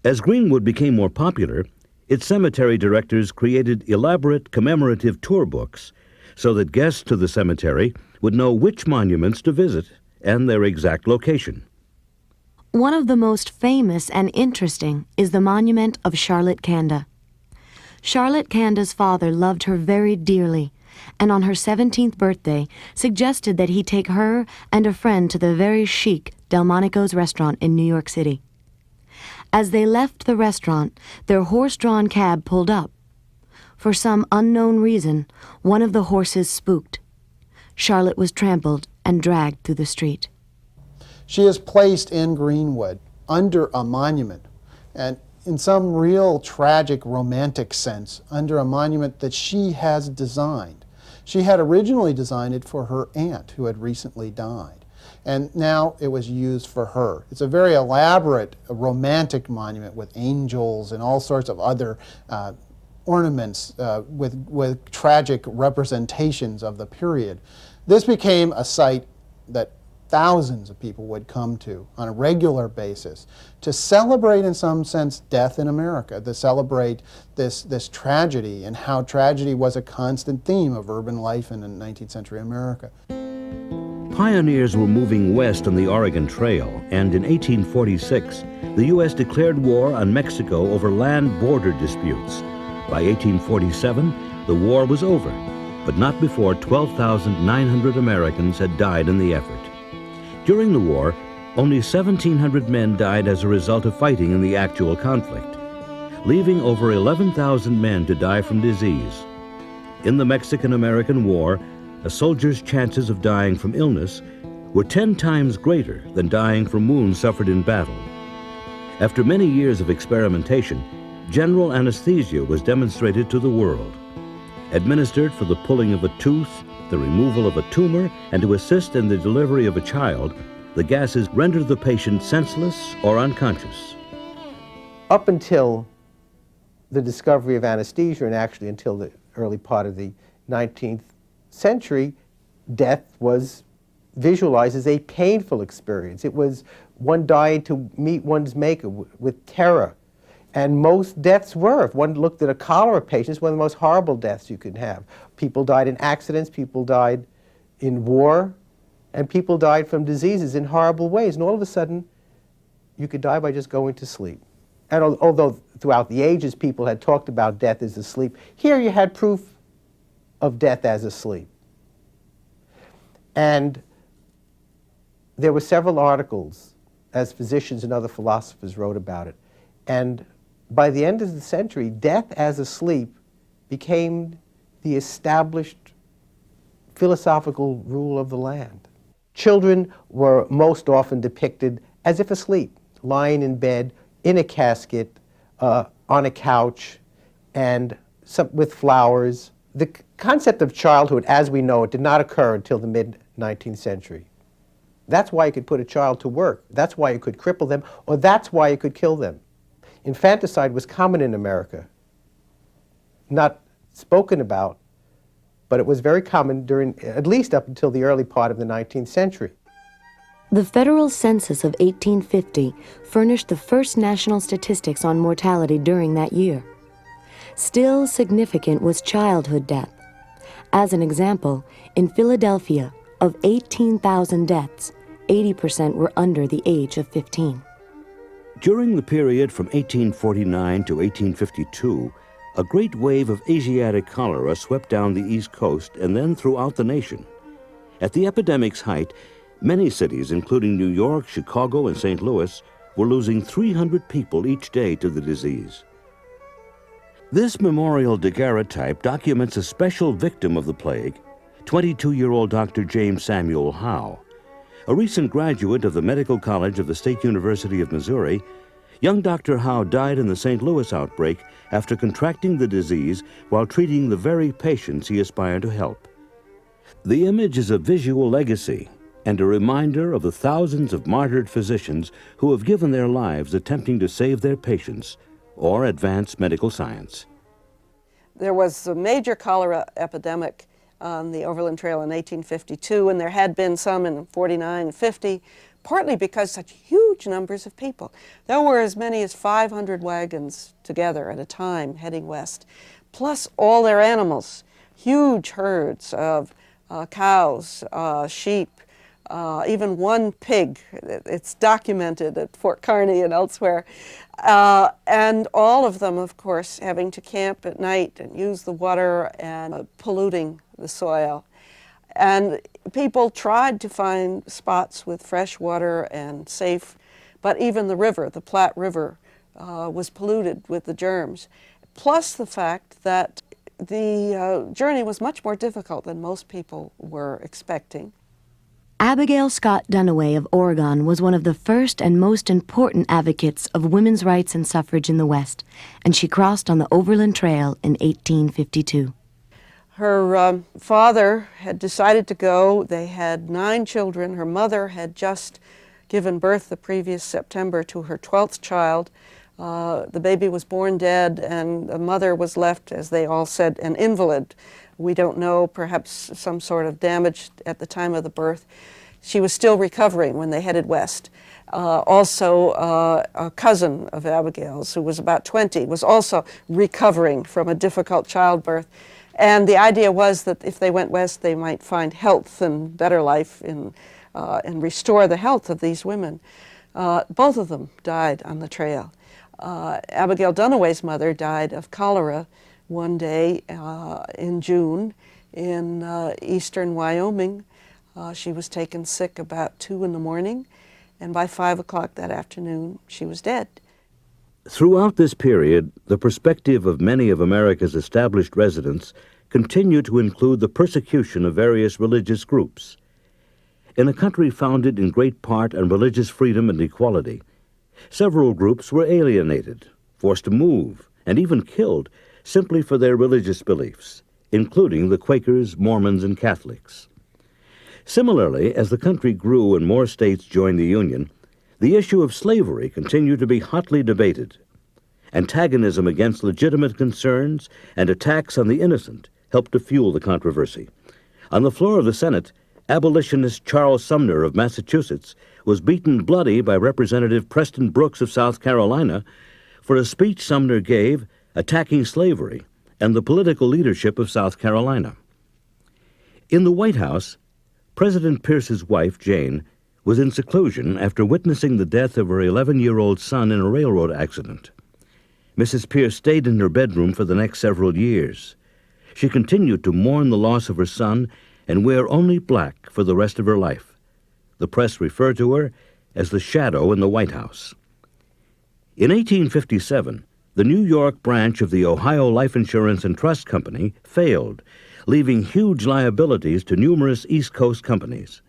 As Greenwood became more popular, its cemetery directors created elaborate commemorative tour books so that guests to the cemetery would know which monuments to visit and their exact location. One of the most famous and interesting is the monument of Charlotte Canda. Charlotte Canda's father loved her very dearly, and on her 17th birthday suggested that he take her and a friend to the very chic Delmonico's restaurant in New York City. As they left the restaurant, their horse-drawn cab pulled up. For some unknown reason, one of the horses spooked. Charlotte was trampled and dragged through the street. She is placed in Greenwood under a monument, and in some real tragic romantic sense, under a monument that she has designed. She had originally designed it for her aunt who had recently died. And now it was used for her. It's a very elaborate, romantic monument with angels and all sorts of other ornaments with tragic representations of the period. This became a site that thousands of people would come to on a regular basis to celebrate, in some sense, death in America, to celebrate this tragedy and how tragedy was a constant theme of urban life in 19th century America. Pioneers were moving west on the Oregon Trail, and in 1846, the U.S. declared war on Mexico over land border disputes. By 1847, the war was over, but not before 12,900 Americans had died in the effort. During the war, only 1,700 men died as a result of fighting in the actual conflict, leaving over 11,000 men to die from disease. In the Mexican-American War, a soldier's chances of dying from illness were 10 times greater than dying from wounds suffered in battle. After many years of experimentation, general anesthesia was demonstrated to the world. Administered for the pulling of a tooth, the removal of a tumor, and to assist in the delivery of a child, the gases rendered the patient senseless or unconscious. Up until the discovery of anesthesia, and actually until the early part of the 19th century, death was visualized as a painful experience. It was one dying to meet one's maker with terror. And most deaths were. If one looked at a cholera patient, it's one of the most horrible deaths you can have. People died in accidents, people died in war, And people died from diseases in horrible ways. And all of a sudden, you could die by just going to sleep. And although throughout the ages people had talked about death as a sleep, here you had proof of death as a sleep. And there were several articles as physicians and other philosophers wrote about it. And by the end of the century, death as a sleep became the established philosophical rule of the land. Children were most often depicted as if asleep, lying in bed, in a casket, on a couch, and with flowers. The concept of childhood, as we know it, did not occur until the mid-19th century. That's why you could put a child to work. That's why you could cripple them, or that's why you could kill them. Infanticide was common in America. Not spoken about, but it was very common during, at least up until the early part of the 19th century. The Federal Census of 1850 furnished the first national statistics on mortality during that year. Still significant was childhood death. As an example, in Philadelphia, of 18,000 deaths, 80% were under the age of 15. During the period from 1849 to 1852, a great wave of Asiatic cholera swept down the East Coast and then throughout the nation. At the epidemic's height, many cities, including New York, Chicago, and St. Louis, were losing 300 people each day to the disease. This memorial daguerreotype documents a special victim of the plague, 22-year-old Dr. James Samuel Howe. A recent graduate of the Medical College of the State University of Missouri, young Dr. Howe died in the St. Louis outbreak after contracting the disease while treating the very patients he aspired to help. The image is a visual legacy and a reminder of the thousands of martyred physicians who have given their lives attempting to save their patients or advance medical science. There was a major cholera epidemic on the Overland Trail in 1852, and there had been some in 49 and 50, partly because such huge numbers of people. There were as many as 500 wagons together at a time heading west, plus all their animals, huge herds of cows, sheep, even one pig. It's documented at Fort Kearny and elsewhere. And all of them, of course, having to camp at night and use the water and polluting the soil. And people tried to find spots with fresh water and safe, but even the river, the Platte River, was polluted with the germs. Plus the fact that the journey was much more difficult than most people were expecting. Abigail Scott Duniway of Oregon was one of the first and most important advocates of women's rights and suffrage in the West, and she crossed on the Overland Trail in 1852. Her father had decided to go. They had 9 children. Her mother had just given birth the previous September to her 12th child. The baby was born dead, and the mother was left, as they all said, an invalid. We don't know, perhaps some sort of damage at the time of the birth. She was still recovering when they headed west. Also, a cousin of Abigail's, who was about 20, was also recovering from a difficult childbirth. And the idea was that if they went west, they might find health and better life and restore the health of these women. Both of them died on the trail. Abigail Duniway's mother died of cholera one day in June in eastern Wyoming. She was taken sick about 2 in the morning, and by 5 o'clock that afternoon, she was dead. Throughout this period, the perspective of many of America's established residents continued to include the persecution of various religious groups. In a country founded in great part on religious freedom and equality, several groups were alienated, forced to move, and even killed simply for their religious beliefs, including the Quakers, Mormons, and Catholics. Similarly, as the country grew and more states joined the Union, the issue of slavery continued to be hotly debated. Antagonism against legitimate concerns and attacks on the innocent helped to fuel the controversy. On the floor of the Senate, abolitionist Charles Sumner of Massachusetts was beaten bloody by Representative Preston Brooks of South Carolina for a speech Sumner gave attacking slavery and the political leadership of South Carolina. In the White House, President Pierce's wife, Jane, was in seclusion after witnessing the death of her 11-year-old son in a railroad accident. Mrs. Pierce stayed in her bedroom for the next several years. She continued to mourn the loss of her son and wear only black for the rest of her life. The press referred to her as the shadow in the White House. In 1857, the New York branch of the Ohio Life Insurance and Trust Company failed, leaving huge liabilities to numerous East Coast companies.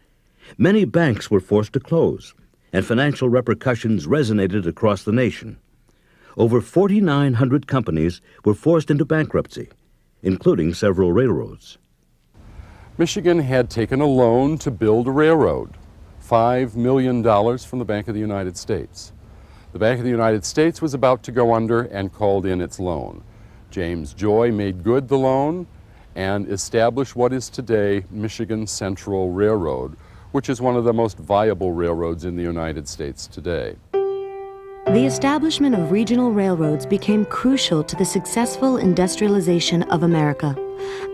Many banks were forced to close, and financial repercussions resonated across the nation. Over 4,900 companies were forced into bankruptcy, including several railroads. Michigan had taken a loan to build a railroad, $5 million from the Bank of the United States. The Bank of the United States was about to go under and called in its loan. James Joy made good the loan and established what is today Michigan Central Railroad, which is one of the most viable railroads in the United States today. The establishment of regional railroads became crucial to the successful industrialization of America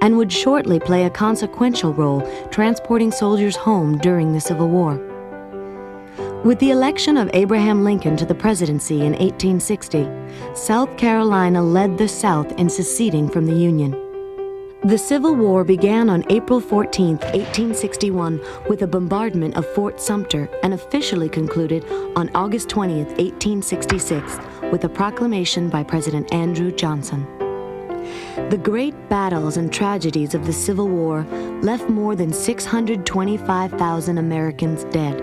and would shortly play a consequential role transporting soldiers home during the Civil War. With the election of Abraham Lincoln to the presidency in 1860, South Carolina led the South in seceding from the Union. The Civil War began on April 14, 1861, with a bombardment of Fort Sumter and officially concluded on August 20, 1866, with a proclamation by President Andrew Johnson. The great battles and tragedies of the Civil War left more than 625,000 Americans dead.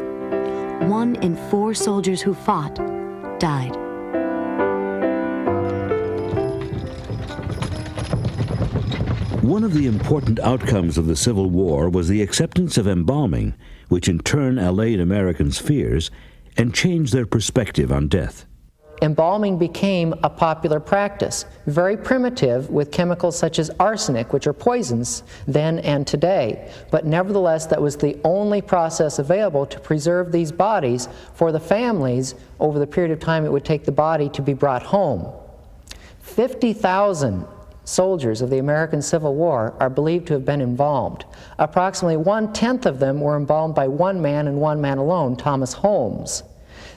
1 in 4 soldiers who fought died. One of the important outcomes of the Civil War was the acceptance of embalming, which in turn allayed Americans' fears and changed their perspective on death. Embalming became a popular practice, very primitive with chemicals such as arsenic, which are poisons then and today. But nevertheless, that was the only process available to preserve these bodies for the families over the period of time it would take the body to be brought home. 50,000 soldiers of the American Civil War are believed to have been embalmed. Approximately 1/10 of them were embalmed by one man and one man alone, Thomas Holmes.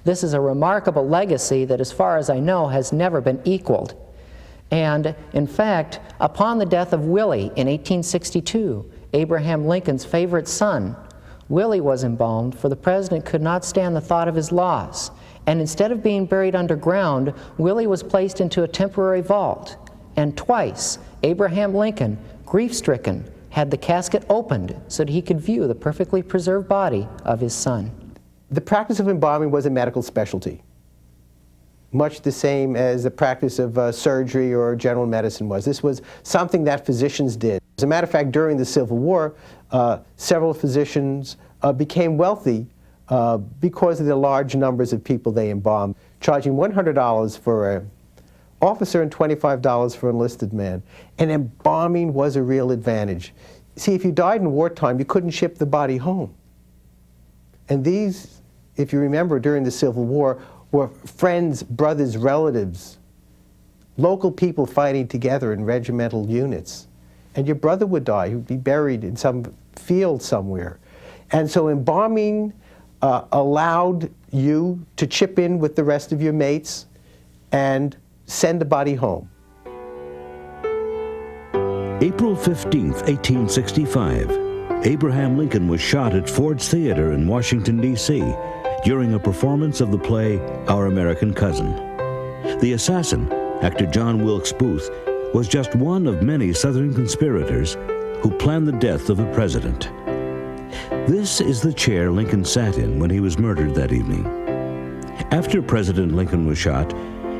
This is a remarkable legacy that, as far as I know, has never been equaled. And in fact, upon the death of Willie in 1862, Abraham Lincoln's favorite son, Willie was embalmed, for the president could not stand the thought of his loss. And instead of being buried underground, Willie was placed into a temporary vault. And twice, Abraham Lincoln, grief-stricken, had the casket opened so that he could view the perfectly preserved body of his son. The practice of embalming was a medical specialty, much the same as the practice of surgery or general medicine was. This was something that physicians did. As a matter of fact, during the Civil War, several physicians became wealthy because of the large numbers of people they embalmed, charging $100 for an officer and $25 for an enlisted man. And embalming was a real advantage. See, if you died in wartime, you couldn't ship the body home. And these, if you remember, during the Civil War, were friends, brothers, relatives, local people fighting together in regimental units. And your brother would die. He would be buried in some field somewhere. And so embalming allowed you to chip in with the rest of your mates and send the body home. April 15th, 1865. Abraham Lincoln was shot at Ford's Theater in Washington, D.C. during a performance of the play Our American Cousin. The assassin, actor John Wilkes Booth, was just one of many Southern conspirators who planned the death of the president. This is the chair Lincoln sat in when he was murdered that evening. After President Lincoln was shot,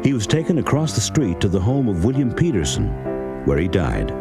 he was taken across the street to the home of William Peterson, where he died.